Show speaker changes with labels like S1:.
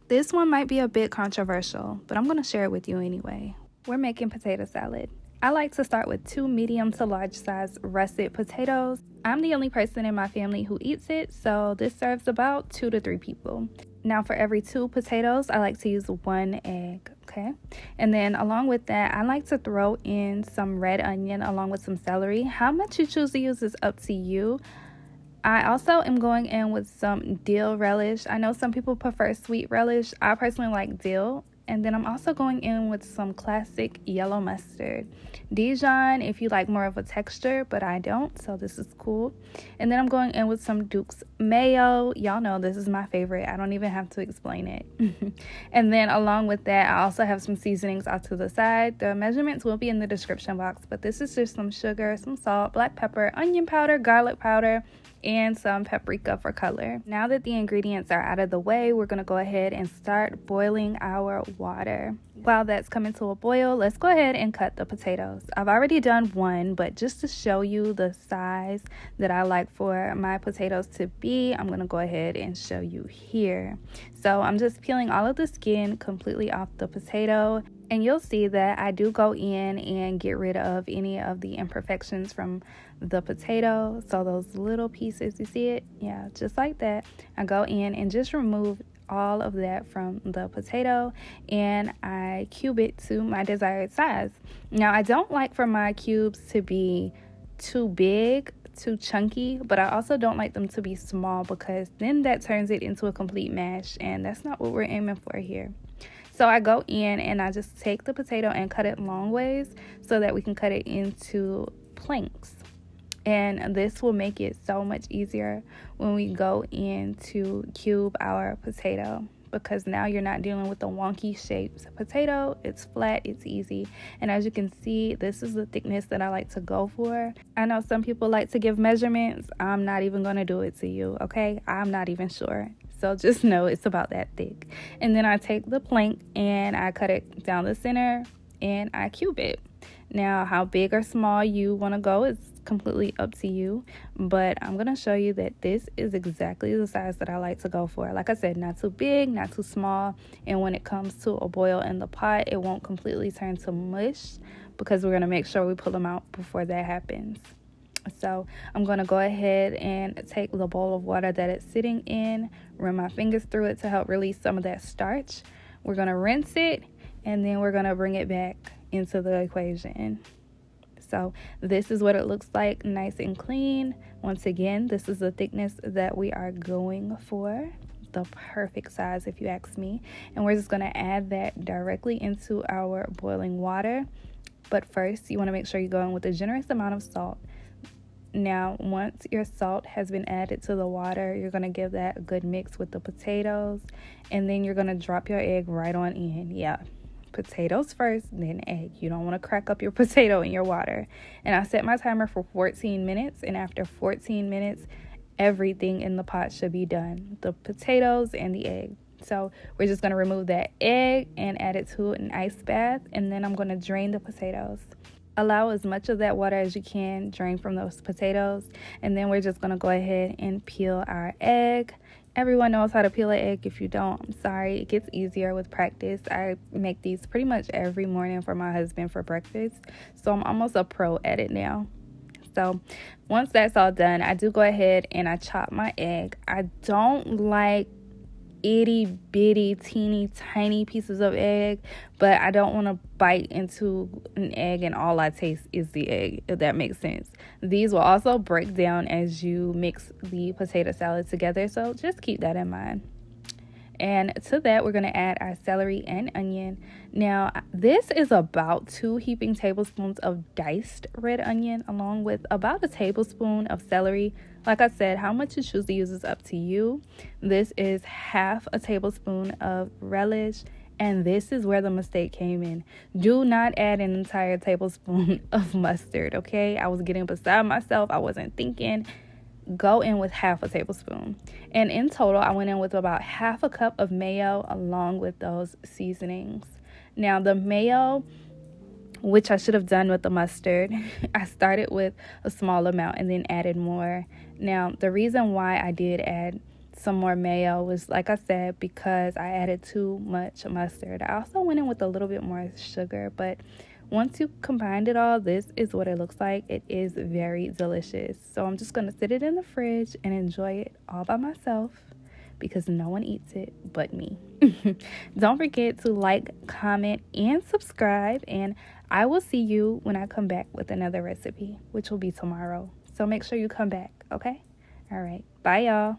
S1: This one might be a bit controversial, but I'm going to share it with you anyway. We're making potato salad. I like to start with 2 medium to large size russet potatoes. I'm the only person in my family who eats it, so this serves about 2 to 3 people. Now for every 2 potatoes, I like to use 1 egg, okay? And then along with that, I like to throw in some red onion along with some celery. How much you choose to use is up to you. I also am going in with some dill relish. I know some people prefer sweet relish. I personally like dill. And then I'm also going in with some classic yellow mustard. Dijon if you like more of a texture, but I don't, so this is cool. And then I'm going in with some Duke's mayo. Y'all know this is my favorite. I don't even have to explain it. And then along with that, I also have some seasonings off to the side. The measurements will be in the description box, but this is just some sugar, some salt, black pepper, onion powder, garlic powder, and some paprika for color. Now that the ingredients are out of the way, we're going to go ahead and start boiling our water. While that's coming to a boil, let's go ahead and cut the potatoes. I've already done one, but just to show you the size that I like for my potatoes to be, I'm going to go ahead and show you here. So I'm just peeling all of the skin completely off the potato. And you'll see that I do go in and get rid of any of the imperfections from the potato. So those little pieces, you see it? Yeah, just like that. I go in and just remove all of that from the potato and I cube it to my desired size. Now, I don't like for my cubes to be too big, too chunky, but I also don't like them to be small because then that turns it into a complete mash, and that's not what we're aiming for here. So I go in and I just take the potato and cut it long ways so that we can cut it into planks. And this will make it so much easier when we go in to cube our potato, because now you're not dealing with the wonky shaped potato. It's flat, it's easy. And as you can see, this is the thickness that I like to go for. I know some people like to give measurements. I'm not even going to do it to you, okay? I'm not even sure. So just know it's about that thick. And then I take the plank and I cut it down the center and I cube it. Now, how big or small you want to go is completely up to you, but I'm going to show you that this is exactly the size that I like to go for. Like I said, not too big, not too small, and when it comes to a boil in the pot, it won't completely turn to mush because we're going to make sure we pull them out before that happens. So I'm going to go ahead and take the bowl of water that it's sitting in, run my fingers through it to help release some of that starch. We're going to rinse it, and then we're going to bring it back into the equation. So this is what it looks like, nice and clean. Once again, this is the thickness that we are going for, the perfect size if you ask me. And we're just going to add that directly into our boiling water. But first, you want to make sure you go in with a generous amount of salt. Now, once your salt has been added to the water, you're going to give that a good mix with the potatoes, and then you're going to drop your egg right on in. Yeah, potatoes first, then egg. You don't want to crack up your potato in your water. And I set my timer for 14 minutes, and after 14 minutes, everything in the pot should be done, the potatoes and the egg. So we're just going to remove that egg and add it to an ice bath, and then I'm going to drain the potatoes. Allow as much of that water as you can drain from those potatoes, and then we're just going to go ahead and peel our egg. Everyone knows how to peel an egg. If you don't, I'm sorry. It gets easier with practice. I make these pretty much every morning for my husband for breakfast, so I'm almost a pro at it now. So once that's all done, I do go ahead and I chop my egg. I don't like itty bitty teeny tiny pieces of egg, but I don't want to bite into an egg and all I taste is the egg, if that makes sense. These will also break down as you mix the potato salad together, so just keep that in mind. And to that, we're going to add our celery and onion. Now, this is about 2 heaping tablespoons of diced red onion, along with about a tablespoon of celery. Like I said, how much you choose to use is up to you. This is half a tablespoon of relish, and this is where the mistake came in. Do not add an entire tablespoon of mustard, okay? I was getting beside myself. I wasn't thinking. Go in with half a tablespoon. And in total, I went in with about half a cup of mayo along with those seasonings. Now, the mayo, which I should have done with the mustard, I started with a small amount and then added more. Now, the reason why I did add some more mayo was, like I said, because I added too much mustard. I also went in with a little bit more sugar, but once you combined it all, this is what it looks like. It is very delicious. So I'm just going to sit it in the fridge and enjoy it all by myself because no one eats it but me. Don't forget to like, comment, and subscribe, and I will see you when I come back with another recipe, which will be tomorrow. So make sure you come back, okay? All right. Bye, y'all.